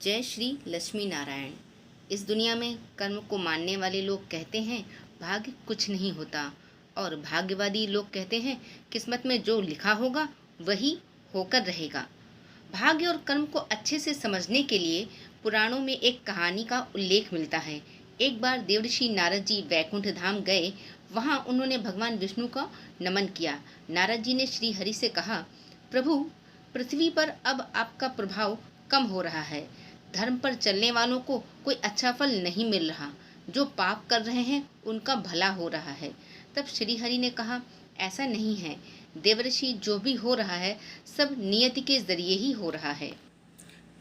जय श्री लक्ष्मी नारायण। इस दुनिया में कर्म को मानने वाले लोग कहते हैं भाग्य कुछ नहीं होता, और भाग्यवादी लोग कहते हैं किस्मत में जो लिखा होगा वही होकर रहेगा। भाग्य और कर्म को अच्छे से समझने के लिए पुराणों में एक कहानी का उल्लेख मिलता है। एक बार देवर्षि नारद जी वैकुंठ धाम गए। वहां उन्होंने भगवान विष्णु का नमन किया। नारद जी ने श्री हरि से कहा, प्रभु, पृथ्वी पर अब आपका प्रभाव कम हो रहा है। धर्म पर चलने वालों को कोई अच्छा फल नहीं मिल रहा। जो पाप कर रहे हैं उनका भला हो रहा है। तब श्री हरि ने कहा, ऐसा नहीं है देवर्षि, जो भी हो रहा है सब नियति के जरिए ही हो रहा है।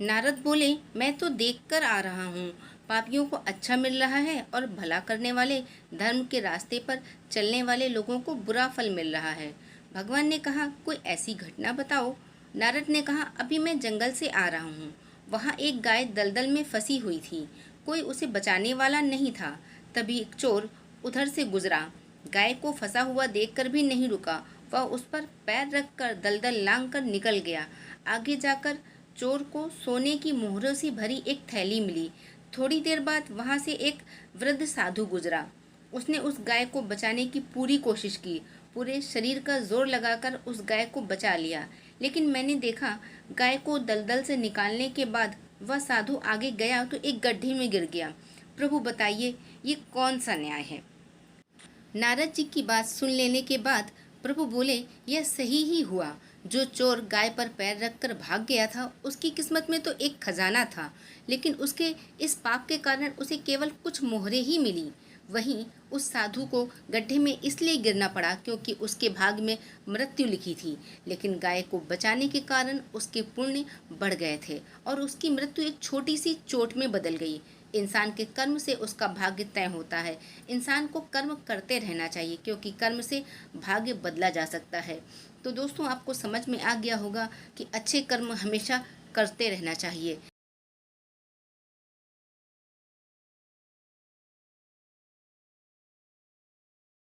नारद बोले, मैं तो देखकर आ रहा हूँ, पापियों को अच्छा मिल रहा है और भला करने वाले धर्म के रास्ते पर चलने वाले लोगों को बुरा फल मिल रहा है। भगवान ने कहा, कोई ऐसी घटना बताओ। नारद ने कहा, अभी मैं जंगल से आ रहा हूँ। वहाँ एक गाय दलदल में फंसी हुई थी। कोई उसे बचाने वाला नहीं था। तभी एक चोर उधर से गुजरा। गाय को फंसा हुआ देखकर भी नहीं रुका। वह उस पर पैर रखकर दलदल लांघ कर निकल गया। आगे जाकर चोर को सोने की मोहरों से भरी एक थैली मिली। थोड़ी देर बाद वहां से एक वृद्ध साधु गुजरा। उसने उस गाय को बचाने की पूरी कोशिश की। पूरे शरीर का जोर लगाकर उस गाय को बचा लिया। लेकिन मैंने देखा, गाय को दलदल से निकालने के बाद वह साधु आगे गया तो एक गड्ढे में गिर गया। प्रभु बताइए, ये कौन सा न्याय है। नारद जी की बात सुन लेने के बाद प्रभु बोले, यह सही ही हुआ। जो चोर गाय पर पैर रखकर भाग गया था उसकी किस्मत में तो एक खजाना था, लेकिन उसके इस पाप के कारण उसे केवल कुछ मोहरें ही मिली। वहीं उस साधु को गड्ढे में इसलिए गिरना पड़ा क्योंकि उसके भाग में मृत्यु लिखी थी, लेकिन गाय को बचाने के कारण उसके पुण्य बढ़ गए थे और उसकी मृत्यु एक छोटी सी चोट में बदल गई। इंसान के कर्म से उसका भाग्य तय होता है। इंसान को कर्म करते रहना चाहिए क्योंकि कर्म से भाग्य बदला जा सकता है। तो दोस्तों, आपको समझ में आ गया होगा कि अच्छे कर्म हमेशा करते रहना चाहिए।